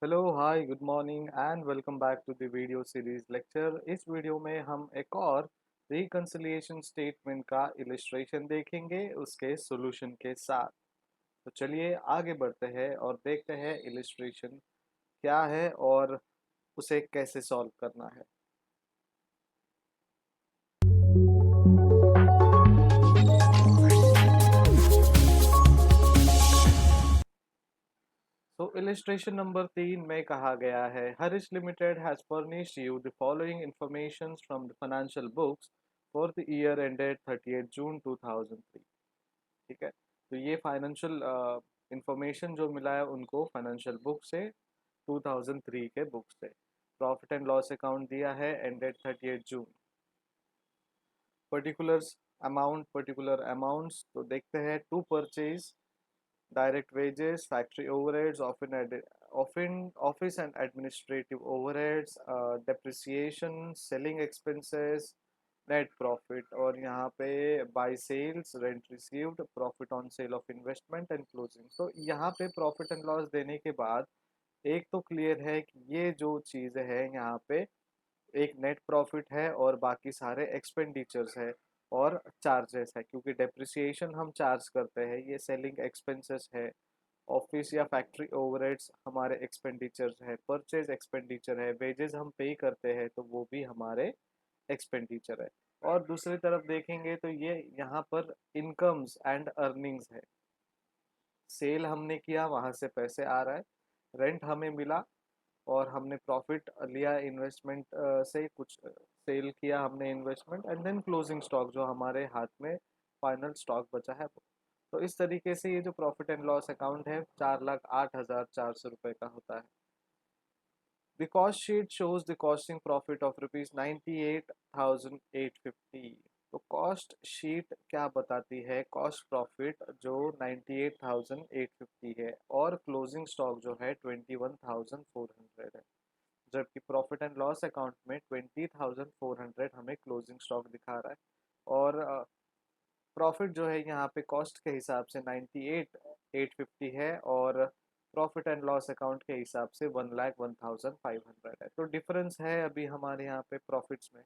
Hello hi good morning and welcome back to the video series lecture. इस video में हम एक और रिकंसिलिएशन स्टेटमेंट का इलिस्ट्रेशन देखेंगे उसके सॉल्यूशन के साथ। तो चलिए आगे बढ़ते हैं और देखते हैं इलिस्ट्रेशन क्या है और उसे कैसे सॉल्व करना है। तो इलिस्ट्रेशन नंबर 3 में कहा गया है Harish limited has furnished you the following information from the financial books for the year ended 30 June 2003। ठीक है, तो ये फाइनेंशियल इंफॉर्मेशन जो मिला है उनको फाइनेंशियल बुक से 2003 के बुक से। प्रॉफिट एंड लॉस अकाउंट दिया है एंडेड 30 जून। पर्टिकुलर अमाउंट्स तो देखते हैं। To purchase direct wages, factory overheads, often office and administrative overheads, depreciation, selling expenses, net profit। और यहाँ पे by sales, rent received, profit on sale of investment and closing। तो यहाँ पे प्रॉफिट एंड लॉस देने के बाद एक तो क्लियर है कि ये जो चीज़ है यहाँ पे एक नेट प्रॉफिट है और बाकी सारे एक्सपेंडिचर्स है और चार्जेस है, क्योंकि डेप्रिसिएशन हम चार्ज करते हैं, ये सेलिंग एक्सपेंसेस है। ऑफिस या फैक्ट्री ओवरहेड्स हमारे एक्सपेंडिचर्स है, परचेज एक्सपेंडिचर है, वेजेस हम पे करते हैं तो वो भी हमारे एक्सपेंडिचर है। और दूसरी तरफ देखेंगे तो ये यहाँ पर इनकम्स एंड अर्निंग्स है। सेल हमने किया, वहां से पैसे आ रहा है। रेंट हमें मिला और हमने प्रॉफिट लिया इन्वेस्टमेंट से, कुछ सेल किया हमने investment, and then closing stock जो हमारे हाथ में फाइनल स्टॉक बचा है वो। तो इस तरीके से ये जो प्रॉफिट एंड लॉस अकाउंट है 4,08,400 रुपये का होता है। The cost sheet shows the costing profit of rupees 98,850। तो कॉस्ट शीट क्या बताती है? कॉस्ट प्रॉफिट जो 98,850 है और क्लोजिंग स्टॉक जो है 21,400 है। जबकि प्रॉफिट एंड लॉस अकाउंट में 20,400 हमें क्लोजिंग स्टॉक दिखा रहा है। और प्रॉफिट जो है यहाँ पे कॉस्ट के हिसाब से 98,850 है और प्रॉफिट एंड लॉस अकाउंट के हिसाब से 1,01,500 है। तो डिफरेंस है अभी हमारे यहाँ पे प्रॉफिट्स में।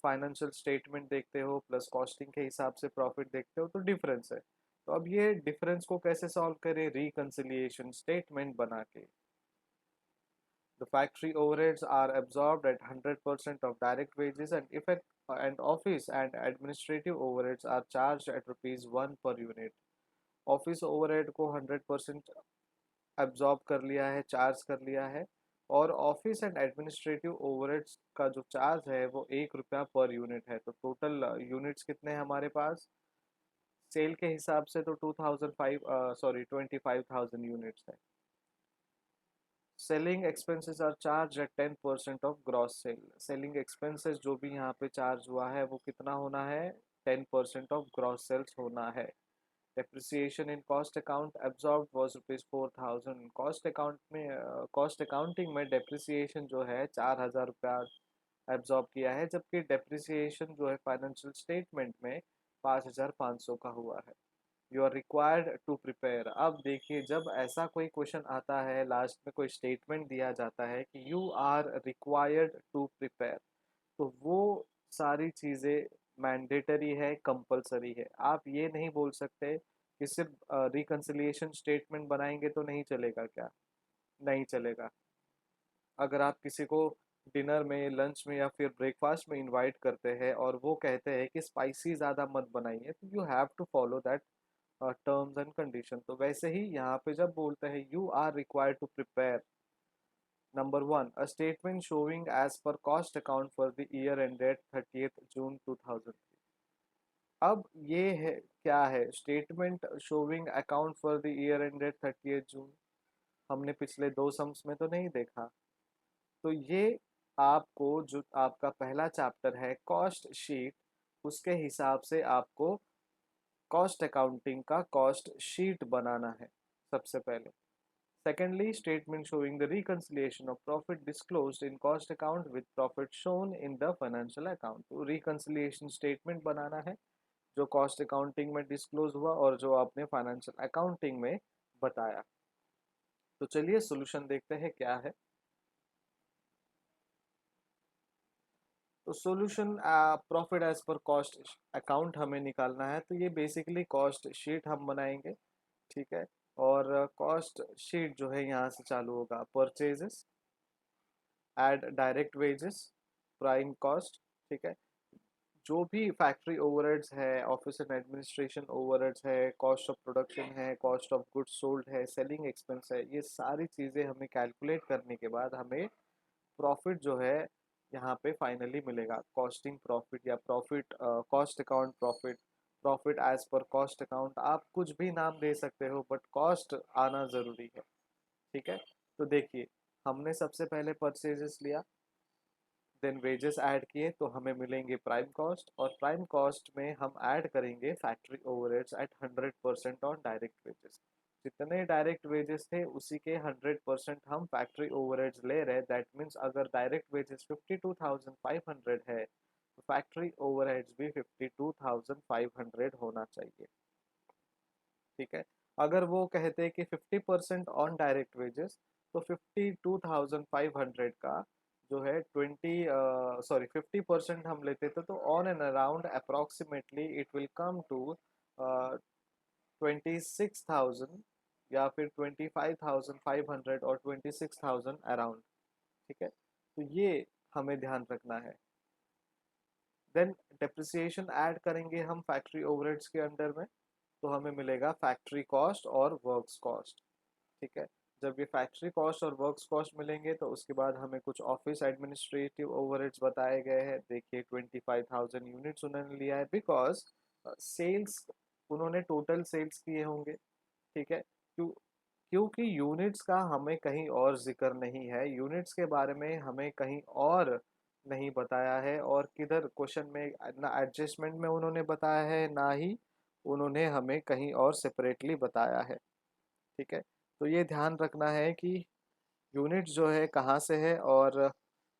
फाइनेंशियल स्टेटमेंट देखते हो प्लस कॉस्टिंग के हिसाब से प्रॉफिट देखते हो तो डिफरेंस है। तो अब ये डिफरेंस को कैसे सॉल्व करें? रिकंसिलिएशन स्टेटमेंट बना के। The factory overheads are absorbed at 100% of direct wages and effect and office and administrative overheads are charged at rupees 1 per unit। Office overhead को 100% एब्जॉर्ब कर लिया है, चार्ज कर लिया है। और ऑफिस एंड एडमिनिस्ट्रेटिव ओवरहेड्स का जो चार्ज है वो 1 रुपया पर यूनिट है। तो टोटल यूनिट्स कितने हैं हमारे पास? सेल के हिसाब से तो 25,000 यूनिट्स है। Selling expenses are charge at 10% of gross sale. Selling expenses जो भी यहाँ पे चार्ज हुआ है वो कितना होना है? 10% ऑफ ग्रॉस सेल्स होना है। Depreciation in cost account absorb was rupees 4,000। Cost account में कॉस्ट अकाउंटिंग में डेप्रिसिएशन जो है 4,000 रुपया एब्जॉर्ब किया है, जबकि डेप्रिसिएशन जो है फाइनेंशियल स्टेटमेंट में 5,500 का हुआ है। You are required to prepare. अब देखिए, जब ऐसा कोई क्वेश्चन आता है, लास्ट में कोई स्टेटमेंट दिया जाता है कि you are required to prepare, तो वो सारी चीज़ें मैंडेटरी है, कंपलसरी है। आप ये नहीं बोल सकते कि सिर्फ रिकंसिलिएशन स्टेटमेंट बनाएंगे तो नहीं चलेगा। क्या नहीं चलेगा? अगर आप किसी को डिनर में, लंच में या फिर ब्रेकफास्ट में इनवाइट करते हैं और वो कहते हैं कि स्पाइसी ज़्यादा मत बनाइए, तो you have to follow that terms and condition. तो वैसे ही यहाँ पे जब बोलते हैं you are required to prepare number one a statement showing as per cost account for the year ended 30 June 2003। अब ये है क्या है? Statement showing account for the year ended 30 June. हमने पिछले दो सम्स में तो नहीं देखा। तो ये आपको जो आपका पहला चैप्टर है कॉस्ट शीट, उसके हिसाब से आपको कॉस्ट अकाउंटिंग का कॉस्ट शीट बनाना है सबसे पहले। Secondly, statement showing the reconciliation of profit disclosed in cost account with profit shown in the financial account. तो रिकंसिलिएशन स्टेटमेंट बनाना है जो कॉस्ट अकाउंटिंग में डिस्क्लोज हुआ और जो आपने फाइनेंशियल अकाउंटिंग में बताया। तो चलिए सॉल्यूशन देखते हैं क्या है। तो solution profit as per cost account हमें निकालना है, तो ये बेसिकली कॉस्ट शीट हम बनाएंगे। ठीक है। और कॉस्ट शीट जो है यहाँ से चालू होगा, purchases, add direct wages, prime cost. ठीक है। जो भी फैक्ट्री ओवरहेड्स है, ऑफिस एंड एडमिनिस्ट्रेशन ओवरहेड्स है, कॉस्ट ऑफ प्रोडक्शन है, कॉस्ट ऑफ गुड्स सोल्ड है, सेलिंग एक्सपेंस है, ये सारी चीज़ें हमें कैलकुलेट करने के बाद हमें प्रॉफिट जो है यहाँ पे फाइनली मिलेगा। कॉस्टिंग प्रॉफिट या profit, cost account profit, profit as per cost account, आप कुछ भी नाम दे सकते हो बट कॉस्ट आना ज़रूरी है। ठीक है। तो देखिए, हमने सबसे पहले परचेजेस लिया, देन वेजेस ऐड किए, तो हमें मिलेंगे प्राइम कॉस्ट, और प्राइम कॉस्ट में हम ऐड करेंगे factory overheads at 100% on direct wages. जितने डायरेक्ट वेजेस थे उसी के 100% हम फैक्ट्री ओवरहेड्स ले रहे। दैट मीन्स अगर डायरेक्ट वेजेस 52,500 है तो फैक्ट्री ओवरहेड्स भी 52,500 होना चाहिए। ठीक है। अगर वो कहते कि 50% ऑन डायरेक्ट वेजेस, तो 52,500 का जो है 50% हम लेते थे, तो on and around approximately it will come to 26,000 या फिर 25,500 और 26,000 अराउंड। ठीक है। तो ये हमें ध्यान रखना है। देन डेप्रिसिएशन ऐड करेंगे हम फैक्ट्री ओवरहेड्स के अंडर में, तो हमें मिलेगा फैक्ट्री कॉस्ट और वर्क्स कॉस्ट। ठीक है। जब ये फैक्ट्री कॉस्ट और वर्क्स कॉस्ट मिलेंगे तो उसके बाद हमें कुछ ऑफिस एडमिनिस्ट्रेटिव ओवरहेड्स बताए गए हैं। देखिए 25,000 यूनिट्स उन्होंने लिया है, बिकॉज सेल्स उन्होंने टोटल सेल्स किए होंगे। ठीक है। क्योंकि यूनिट्स का हमें कहीं और जिक्र नहीं है, यूनिट्स के बारे में हमें कहीं और नहीं बताया है, और किधर क्वेश्चन में ना एडजस्टमेंट में उन्होंने बताया है, ना ही उन्होंने हमें कहीं और सेपरेटली बताया है। ठीक है। तो ये ध्यान रखना है कि यूनिट्स जो है कहाँ से है और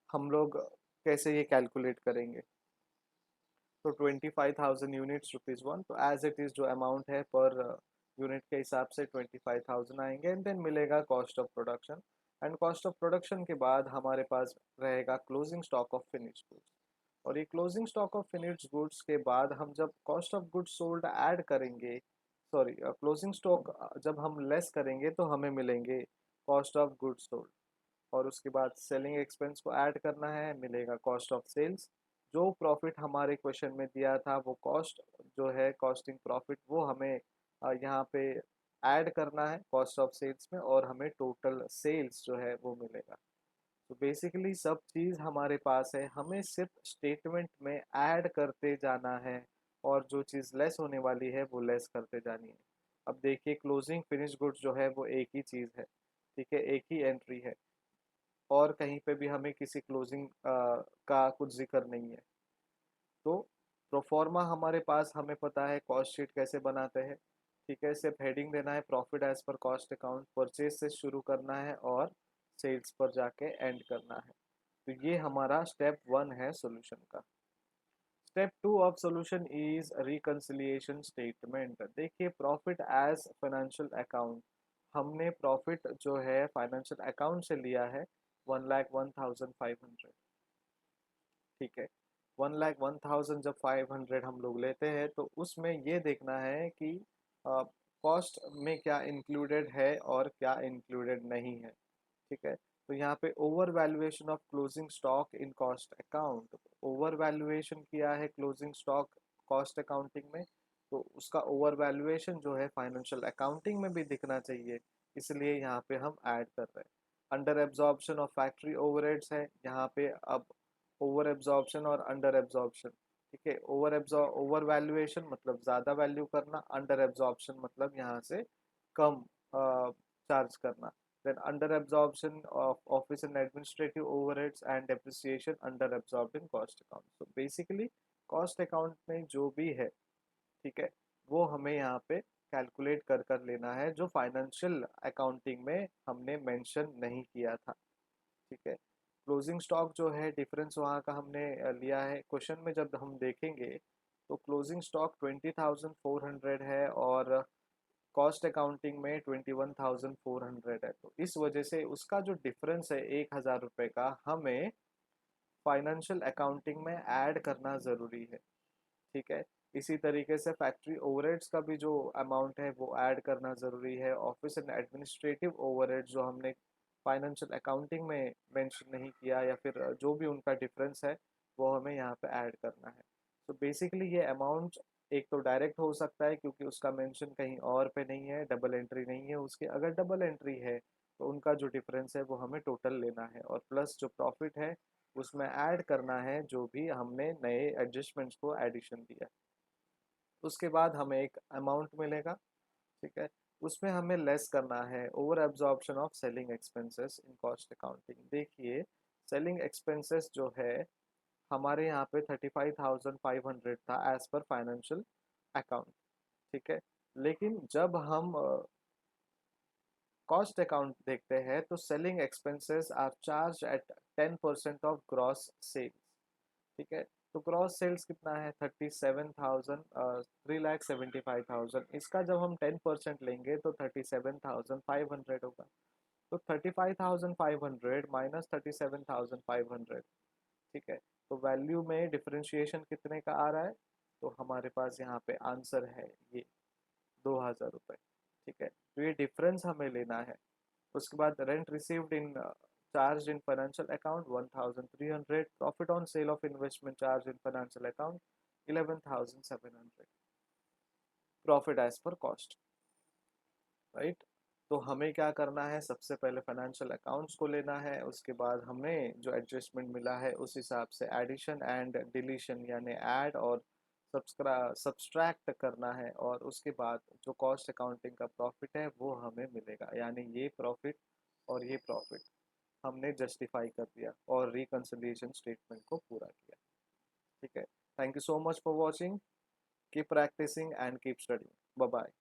हम लोग कैसे ये कैलकुलेट करेंगे। तो 25,000 यूनिट्स रुपीज़ वन, तो एज इट इज़ जो अमाउंट है पर यूनिट के हिसाब से 25,000 आएंगे, एंड देन मिलेगा cost of production. And cost of production के बाद हमारे पास रहेगा closing stock of finished goods. और ये closing stock of finished goods के बाद हम जब cost of goods sold add करेंगे, सॉरी क्लोजिंग स्टॉक जब हम लेस करेंगे तो हमें मिलेंगे कॉस्ट ऑफ गुड्स सोल्ड। और उसके बाद सेलिंग एक्सपेंस को ऐड करना है, मिलेगा कॉस्ट ऑफ सेल्स। जो प्रॉफिट हमारे क्वेश्चन में दिया था वो कॉस्ट जो है कॉस्टिंग प्रॉफिट, वो हमें यहाँ पे ऐड करना है कॉस्ट ऑफ सेल्स में, और हमें टोटल सेल्स जो है वो मिलेगा। तो बेसिकली सब चीज़ हमारे पास है, हमें सिर्फ स्टेटमेंट में ऐड करते जाना है, और जो चीज़ लेस होने वाली है वो लेस करते जानी है। अब देखिए क्लोजिंग फिनिश गुड्स जो है वो एक ही चीज़ है। ठीक है, एक ही एंट्री है, और कहीं पे भी हमें किसी क्लोजिंग का कुछ जिक्र नहीं है। तो प्रोफॉर्मा हमारे पास, हमें पता है कॉस्ट शीट कैसे बनाते हैं। ठीक है, सिर्फ हेडिंग देना है profit as per cost account, purchase से शुरू करना है और सेल्स पर जाके एंड करना है। तो ये हमारा स्टेप वन है सॉल्यूशन का। Step two of solution is reconciliation statement. देखिए प्रॉफिट एज फाइनेंशियल अकाउंट, हमने प्रॉफिट जो है फाइनेंशियल अकाउंट से लिया है 1,01,500। ठीक है। 1,01,000 जब 500 हम लोग लेते हैं तो उसमें ये देखना है कि कॉस्ट में क्या इंक्लूडेड है और क्या इंक्लूडेड नहीं है। ठीक है। तो यहाँ पे over valuation of closing stock in cost account, over valuation किया है क्लोजिंग स्टॉक कॉस्ट अकाउंटिंग में, तो उसका ओवर वैल्यूएशन जो है फाइनेंशियल अकाउंटिंग में भी दिखना चाहिए, इसलिए यहाँ पे हम ऐड कर रहे हैं। Under absorption of factory overheads है यहाँ पे। अब ओवर एब्जॉर्प्शन और अंडर एब्जॉर्प्शन, ठीक है, ओवर वैल्यूएशन मतलब ज़्यादा वैल्यू करना, अंडर एब्जॉर्प्शन मतलब यहाँ से कम चार्ज करना। then under absorption of office and administrative overheads and depreciation under absorbed in cost account। so basically cost account में जो भी है, ठीक है, वो हमें यहाँ पे कैलकुलेट कर लेना है, जो फाइनेंशियल अकाउंटिंग में हमने मेंशन नहीं किया था। ठीक है। क्लोजिंग स्टॉक जो है डिफरेंस वहाँ का हमने लिया है। क्वेश्चन में जब हम देखेंगे तो क्लोजिंग स्टॉक 20,400 है और कॉस्ट अकाउंटिंग में 21,400 है, तो इस वजह से उसका जो डिफरेंस है 1,000 रुपये का हमें फाइनेंशियल अकाउंटिंग में ऐड करना ज़रूरी है। ठीक है। इसी तरीके से फैक्ट्री ओवरहेड्स का भी जो अमाउंट है वो ऐड करना ज़रूरी है। ऑफिस एंड एडमिनिस्ट्रेटिव ओवरहेड्स जो हमने फाइनेंशियल अकाउंटिंग में मेंशन नहीं किया या फिर जो भी उनका डिफरेंस है वो हमें यहाँ पे ऐड करना है। तो बेसिकली ये अमाउंट एक तो डायरेक्ट हो सकता है क्योंकि उसका मेंशन कहीं और पे नहीं है, डबल एंट्री नहीं है उसकी। अगर डबल एंट्री है तो उनका जो डिफरेंस है वो हमें टोटल लेना है और प्लस जो प्रॉफिट है उसमें ऐड करना है जो भी हमने नए एडजस्टमेंट्स को एडिशन दिया। उसके बाद हमें एक अमाउंट मिलेगा। ठीक है। उसमें हमें लेस करना है over absorption of selling expenses in cost accounting. देखिए, सेलिंग एक्सपेंसेस जो है हमारे यहाँ पे 35,500 था एज पर फाइनेंशियल अकाउंट। ठीक है। लेकिन जब हम कॉस्ट अकाउंट देखते हैं तो selling expenses are charge at 10% of gross sales. ठीक है। तो ग्रॉस सेल्स कितना है 37,000, 3,75,000। इसका जब हम 10% लेंगे तो 37,500 होगा। तो 35,500 माइनस 37,500। ठीक है। तो वैल्यू में डिफरेंशिएशन कितने का आ रहा है, तो हमारे पास यहाँ पे आंसर है ये 2,000 रुपये। ठीक है। तो ये डिफरेंस हमें लेना है। उसके बाद rent received in charge in financial account 1,300। Profit on sale of investment charge in financial account 11,700। Profit as per cost. Right. तो हमें क्या करना है, सबसे पहले फाइनेंशियल अकाउंट्स को लेना है, उसके बाद हमें जो एडजस्टमेंट मिला है उस हिसाब से एडिशन एंड डिलीशन यानी ऐड और सब्सट्रैक्ट करना है, और उसके बाद जो कॉस्ट अकाउंटिंग का प्रॉफिट है वो हमें मिलेगा। यानी ये प्रॉफिट और ये प्रॉफिट हमने जस्टिफाई कर दिया और रिकंसिलिएशन स्टेटमेंट को पूरा किया। ठीक है। Thank you so much for watching. Keep practising and keep studying. Bye bye.